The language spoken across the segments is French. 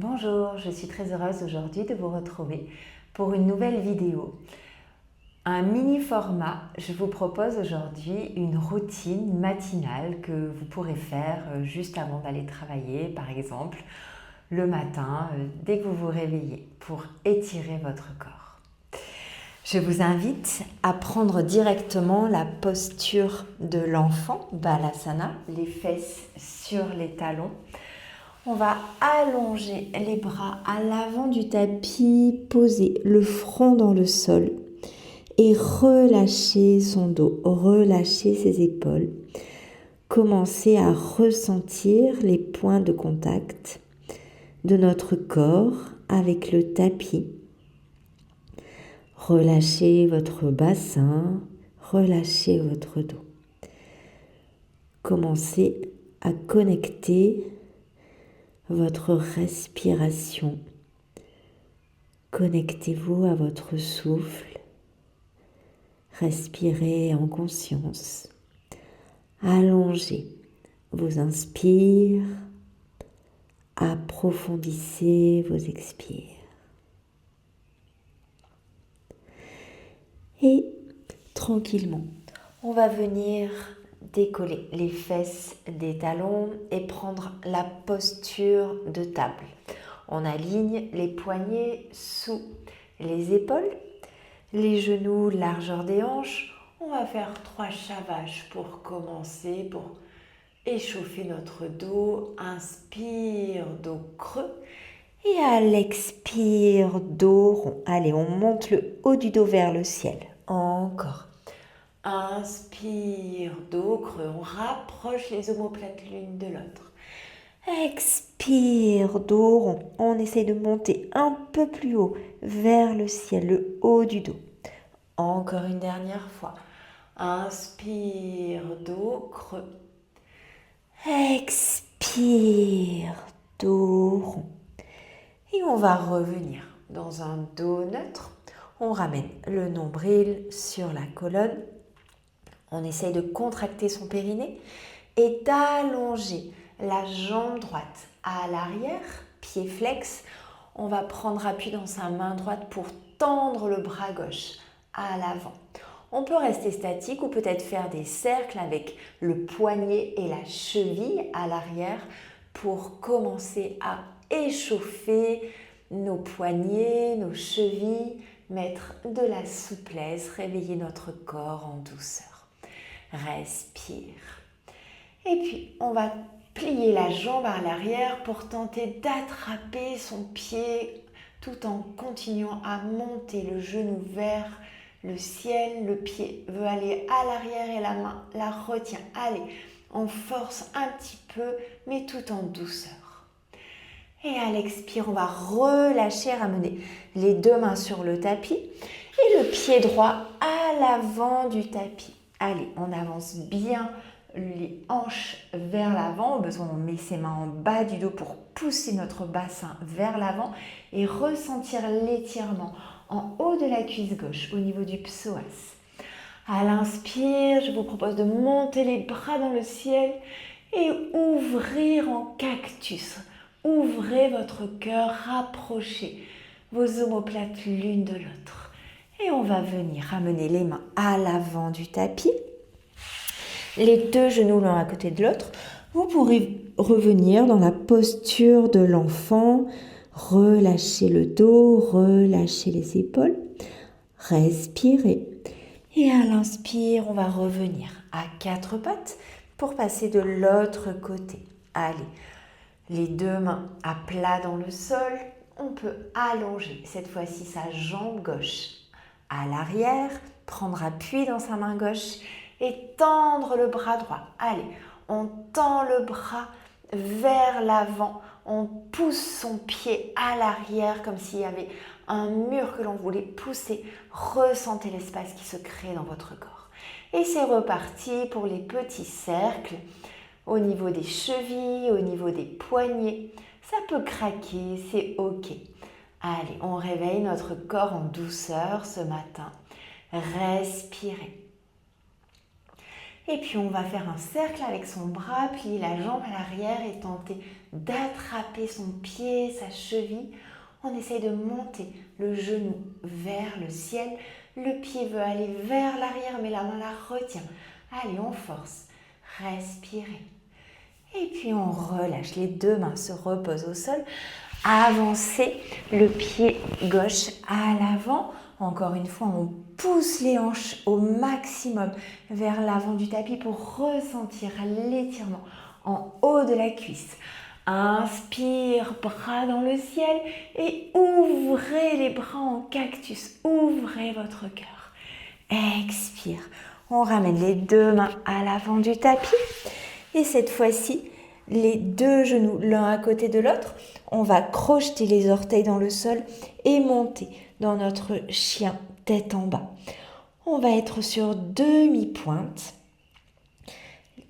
Bonjour, je suis très heureuse aujourd'hui de vous retrouver pour une nouvelle vidéo. Un mini format, je vous propose aujourd'hui une routine matinale que vous pourrez faire juste avant d'aller travailler, par exemple, le matin, dès que vous vous réveillez, pour étirer votre corps. Je vous invite à prendre directement la posture de l'enfant, Balasana, les fesses sur les talons. On va allonger les bras à l'avant du tapis, poser le front dans le sol et relâcher son dos, relâcher ses épaules. Commencez à ressentir les points de contact de notre corps avec le tapis. Relâchez votre bassin, relâchez votre dos. Commencez à connecter votre respiration. Connectez-vous à votre souffle. Respirez en conscience. Allongez vos inspires. Approfondissez vos expires. Et tranquillement, on va venir décoller les fesses des talons et prendre la posture de table. On aligne les poignets sous les épaules, les genoux largeur des hanches. On va faire 3 chavages pour commencer, pour échauffer notre dos. Inspire, dos creux. Et à l'expire, dos rond. Allez, on monte le haut du dos vers le ciel. Encore. Inspire, dos creux. On rapproche les omoplates l'une de l'autre. Expire, dos rond. On essaie de monter un peu plus haut vers le ciel, le haut du dos. Encore une dernière fois. Inspire, dos creux. Expire, dos rond. Et on va revenir dans un dos neutre. On ramène le nombril sur la colonne. On essaye de contracter son périnée et d'allonger la jambe droite à l'arrière, pied flex. On va prendre appui dans sa main droite pour tendre le bras gauche à l'avant. On peut rester statique ou peut-être faire des cercles avec le poignet et la cheville à l'arrière pour commencer à échauffer nos poignets, nos chevilles, mettre de la souplesse, réveiller notre corps en douceur. Respire. Et puis, on va plier la jambe à l'arrière pour tenter d'attraper son pied tout en continuant à monter le genou vers le ciel. Le pied veut aller à l'arrière et la main la retient. Allez, on force un petit peu, mais tout en douceur. Et à l'expire, on va relâcher, ramener les 2 mains sur le tapis et le pied droit à l'avant du tapis. Allez, on avance bien les hanches vers l'avant. Au besoin, on met ses mains en bas du dos pour pousser notre bassin vers l'avant et ressentir l'étirement en haut de la cuisse gauche au niveau du psoas. À l'inspire, je vous propose de monter les bras dans le ciel et ouvrir en cactus. Ouvrez votre cœur, rapprochez vos omoplates l'une de l'autre. Et on va venir ramener les mains à l'avant du tapis. Les 2 genoux l'un à côté de l'autre. Vous pourrez revenir dans la posture de l'enfant. Relâchez le dos, relâchez les épaules. Respirez. Et à l'inspire, on va revenir à 4 pattes pour passer de l'autre côté. Allez, les 2 mains à plat dans le sol. On peut allonger cette fois-ci sa jambe gauche à l'arrière, prendre appui dans sa main gauche et tendre le bras droit. Allez, on tend le bras vers l'avant, on pousse son pied à l'arrière comme s'il y avait un mur que l'on voulait pousser. Ressentez l'espace qui se crée dans votre corps. Et c'est reparti pour les petits cercles au niveau des chevilles, au niveau des poignets. Ça peut craquer, c'est ok. Allez, on réveille notre corps en douceur ce matin. Respirez. Et puis on va faire un cercle avec son bras, plier la jambe à l'arrière et tenter d'attraper son pied, sa cheville. On essaye de monter le genou vers le ciel. Le pied veut aller vers l'arrière, mais la main la retient. Allez, on force. Respirez. Et puis on relâche. Les deux mains se reposent au sol. Avancez le pied gauche à l'avant. Encore une fois, on pousse les hanches au maximum vers l'avant du tapis pour ressentir l'étirement en haut de la cuisse. Inspire, bras dans le ciel et ouvrez les bras en cactus. Ouvrez votre cœur. Expire. On ramène les deux mains à l'avant du tapis. Et cette fois-ci, les deux genoux l'un à côté de l'autre. On va crocheter les orteils dans le sol et monter dans notre chien tête en bas. On va être sur demi-pointe.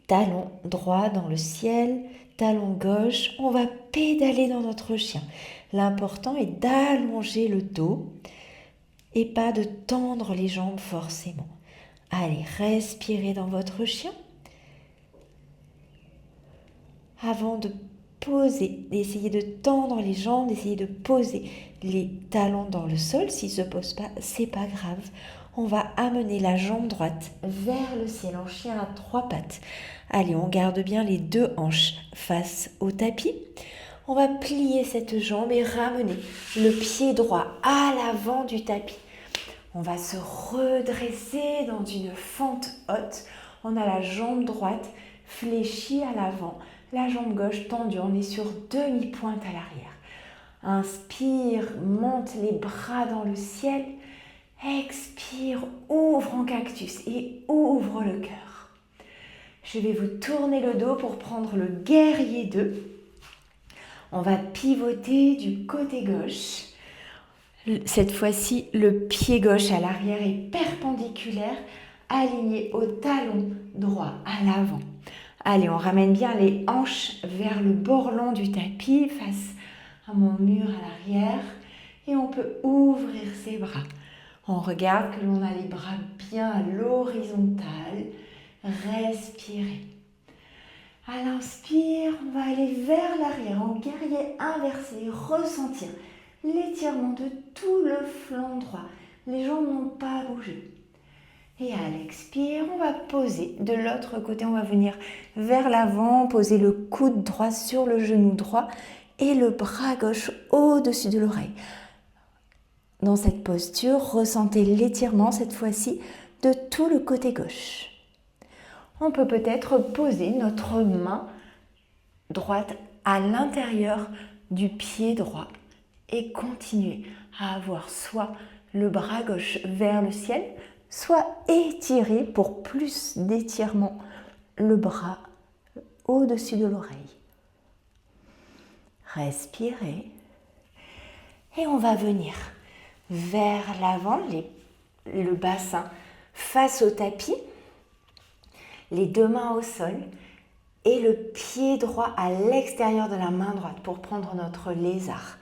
Talon droit dans le ciel, talon gauche. On va pédaler dans notre chien. L'important est d'allonger le dos et pas de tendre les jambes forcément. Allez, respirez dans votre chien. Avant de poser, d'essayer de tendre les jambes, d'essayer de poser les talons dans le sol. S'ils ne se posent pas, c'est pas grave. On va amener la jambe droite vers le ciel en chien à 3 pattes. Allez, on garde bien les deux hanches face au tapis. On va plier cette jambe et ramener le pied droit à l'avant du tapis. On va se redresser dans une fente haute. On a la jambe droite fléchie à l'avant. La jambe gauche tendue, on est sur demi-pointe à l'arrière. Inspire, monte les bras dans le ciel. Expire, ouvre en cactus et ouvre le cœur. Je vais vous tourner le dos pour prendre le guerrier 2. On va pivoter du côté gauche. Cette fois-ci, le pied gauche à l'arrière est perpendiculaire, aligné au talon droit à l'avant. Allez, on ramène bien les hanches vers le bord long du tapis, face à mon mur à l'arrière. Et on peut ouvrir ses bras. On regarde que l'on a les bras bien à l'horizontale. Respirez. À l'inspire, on va aller vers l'arrière en guerrier inversé. Ressentir l'étirement de tout le flanc droit. Les jambes n'ont pas bougé. Et à l'expire, on va poser de l'autre côté. On va venir vers l'avant, poser le coude droit sur le genou droit et le bras gauche au-dessus de l'oreille. Dans cette posture, ressentez l'étirement cette fois-ci de tout le côté gauche. On peut peut-être poser notre main droite à l'intérieur du pied droit et continuer à avoir soit le bras gauche vers le ciel, soit étirer pour plus d'étirement le bras au-dessus de l'oreille. Respirez et on va venir vers l'avant, le bassin face au tapis, les deux mains au sol et le pied droit à l'extérieur de la main droite pour prendre notre lézard.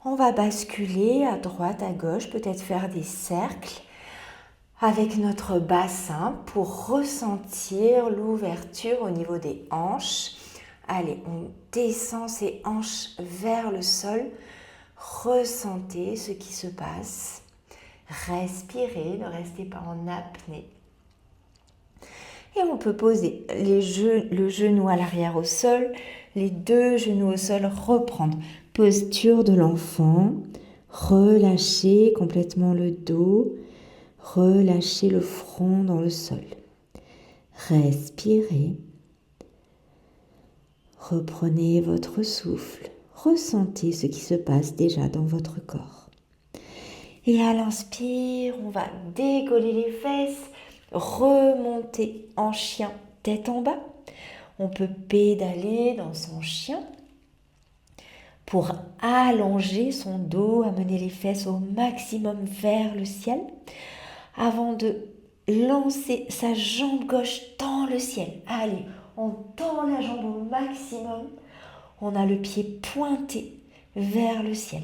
On va basculer à droite, à gauche, peut-être faire des cercles avec notre bassin pour ressentir l'ouverture au niveau des hanches. Allez, on descend ses hanches vers le sol. Ressentez ce qui se passe. Respirez, ne restez pas en apnée. Et on peut poser le genou à l'arrière au sol, les deux genoux au sol, reprendre posture de l'enfant, relâchez complètement le dos, relâchez le front dans le sol. Respirez, reprenez votre souffle, ressentez ce qui se passe déjà dans votre corps. Et à l'inspire, on va décoller les fesses, remonter en chien tête en bas. On peut pédaler dans son chien pour allonger son dos, amener les fesses au maximum vers le ciel avant de lancer sa jambe gauche dans le ciel. Allez, on tend la jambe au maximum. On a le pied pointé vers le ciel.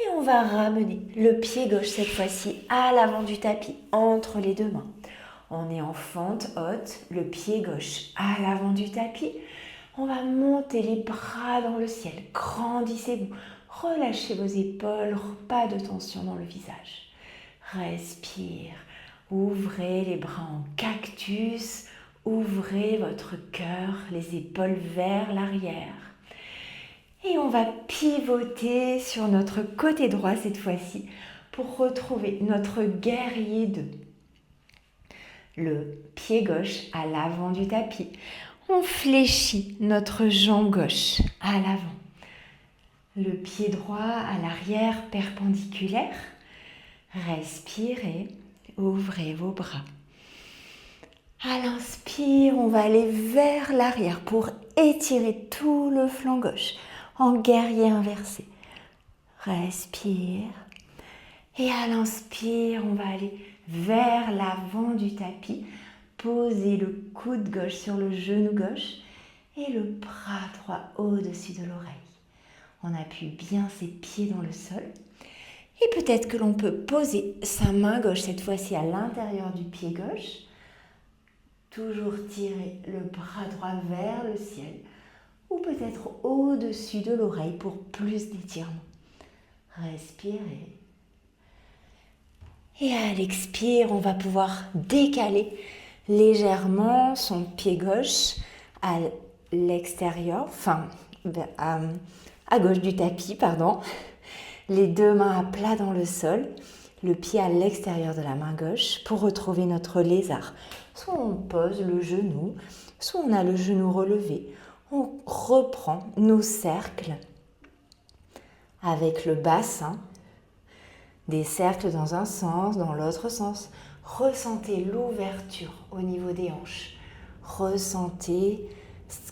Et on va ramener le pied gauche cette fois-ci à l'avant du tapis, entre les deux mains. On est en fente haute, le pied gauche à l'avant du tapis. On va monter les bras dans le ciel. Grandissez-vous. Relâchez vos épaules, pas de tension dans le visage. Respire. Ouvrez les bras en cactus. Ouvrez votre cœur, les épaules vers l'arrière. Et on va pivoter sur notre côté droit cette fois-ci pour retrouver notre guerrier 2. Le pied gauche à l'avant du tapis. On fléchit notre jambe gauche à l'avant. Le pied droit à l'arrière perpendiculaire. Respirez, ouvrez vos bras. À l'inspire, on va aller vers l'arrière pour étirer tout le flanc gauche en guerrier inversé. Respire. Et à l'inspire, on va aller vers l'avant du tapis. Posez le coude gauche sur le genou gauche et le bras droit au-dessus de l'oreille. On appuie bien ses pieds dans le sol. Et peut-être que l'on peut poser sa main gauche, cette fois-ci à l'intérieur du pied gauche. Toujours tirer le bras droit vers le ciel ou peut-être au-dessus de l'oreille pour plus d'étirement. Respirez. Et à l'expire, on va pouvoir décaler légèrement son pied gauche à l'extérieur, enfin à gauche du tapis, pardon. Les deux mains à plat dans le sol, le pied à l'extérieur de la main gauche pour retrouver notre lézard. Soit on pose le genou, soit on a le genou relevé. On reprend nos cercles avec le bassin. Des cercles dans un sens, dans l'autre sens. Ressentez l'ouverture au niveau des hanches. Ressentez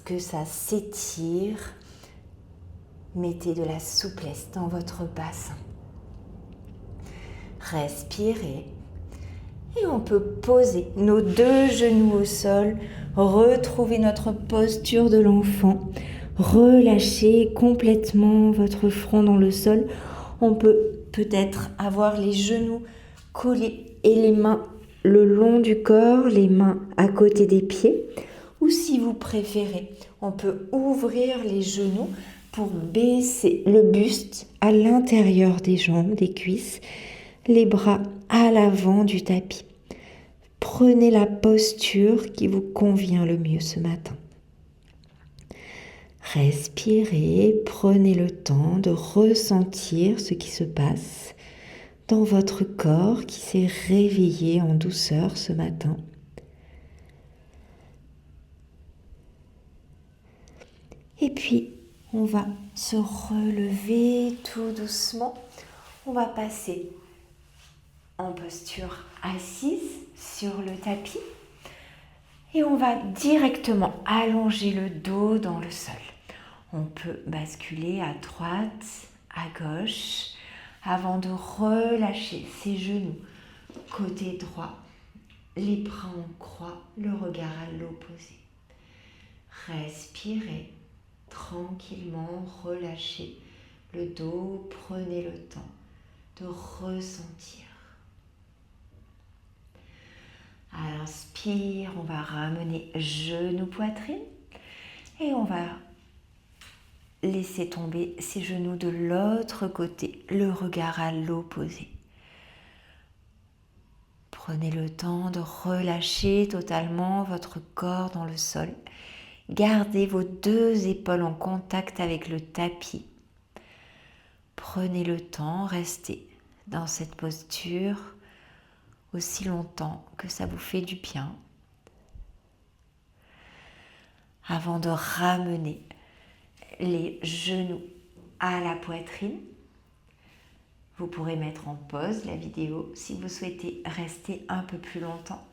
que ça s'étire. Mettez de la souplesse dans votre bassin. Respirez. Et on peut poser nos deux genoux au sol. Retrouver notre posture de l'enfant. Relâchez complètement votre front dans le sol. On peut peut-être avoir les genoux collés et les mains le long du corps, les mains à côté des pieds. Ou si vous préférez, on peut ouvrir les genoux pour baisser le buste à l'intérieur des jambes, des cuisses, les bras à l'avant du tapis. Prenez la posture qui vous convient le mieux ce matin. Respirez, prenez le temps de ressentir ce qui se passe dans votre corps qui s'est réveillé en douceur ce matin. Et puis, on va se relever tout doucement. On va passer en posture assise sur le tapis et on va directement allonger le dos dans le sol. On peut basculer à droite, à gauche, avant de relâcher ses genoux. Côté droit, les bras en croix, le regard à l'opposé. Respirez tranquillement, relâchez le dos, prenez le temps de ressentir. À l'inspire, on va ramener genou, poitrine et on va laisser tomber ses genoux de l'autre côté, le regard à l'opposé. Prenez le temps de relâcher totalement votre corps dans le sol. Gardez vos deux épaules en contact avec le tapis. Prenez le temps, restez dans cette posture aussi longtemps que ça vous fait du bien. Avant de ramener les genoux à la poitrine, vous pourrez mettre en pause la vidéo si vous souhaitez rester un peu plus longtemps.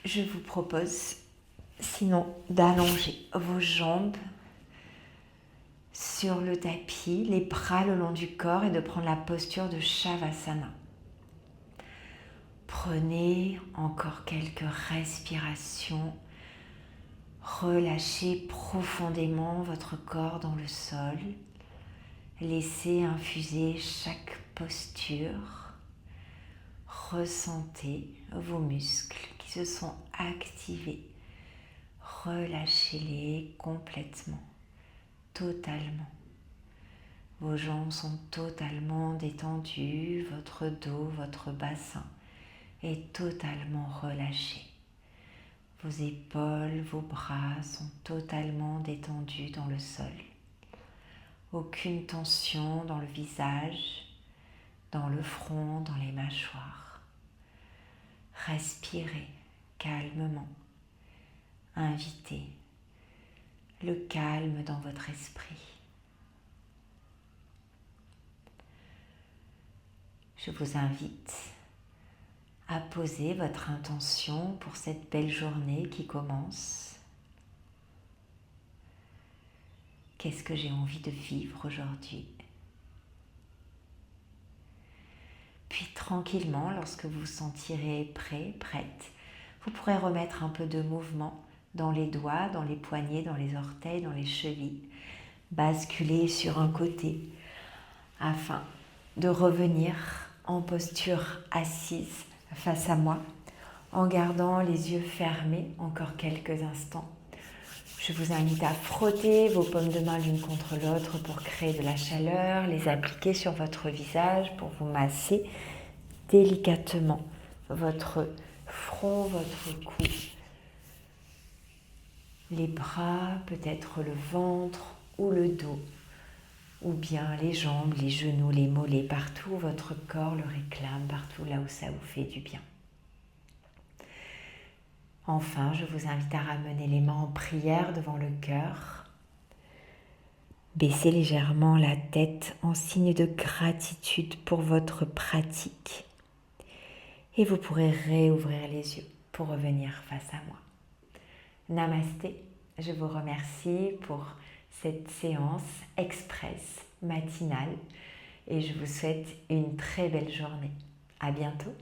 Je vous propose sinon d'allonger vos jambes sur le tapis, les bras le long du corps et de prendre la posture de Shavasana. Prenez encore quelques respirations. Relâchez profondément votre corps dans le sol. Laissez infuser chaque posture. Ressentez vos muscles qui se sont activés. Relâchez-les complètement, totalement. Vos jambes sont totalement détendues, votre dos, votre bassin est totalement relâché. Vos épaules, vos bras sont totalement détendus dans le sol. Aucune tension dans le visage, dans le front, dans les mâchoires. Respirez calmement. Invitez le calme dans votre esprit. Je vous invite à poser votre intention pour cette belle journée qui commence. Qu'est-ce que j'ai envie de vivre aujourd'hui? Puis tranquillement, lorsque vous vous sentirez prêt, prête, vous pourrez remettre un peu de mouvement dans les doigts, dans les poignets, dans les orteils, dans les chevilles. Basculer sur un côté afin de revenir en posture assise face à moi, en gardant les yeux fermés encore quelques instants. Je vous invite à frotter vos paumes de main l'une contre l'autre pour créer de la chaleur, les appliquer sur votre visage pour vous masser délicatement votre front, votre cou, les bras, peut-être le ventre ou le dos, ou bien les jambes, les genoux, les mollets, partout où votre corps le réclame, partout là où ça vous fait du bien. Enfin, je vous invite à ramener les mains en prière devant le cœur. Baissez légèrement la tête en signe de gratitude pour votre pratique. Et vous pourrez réouvrir les yeux pour revenir face à moi. Namasté, je vous remercie pour cette séance express matinale et je vous souhaite une très belle journée. À bientôt.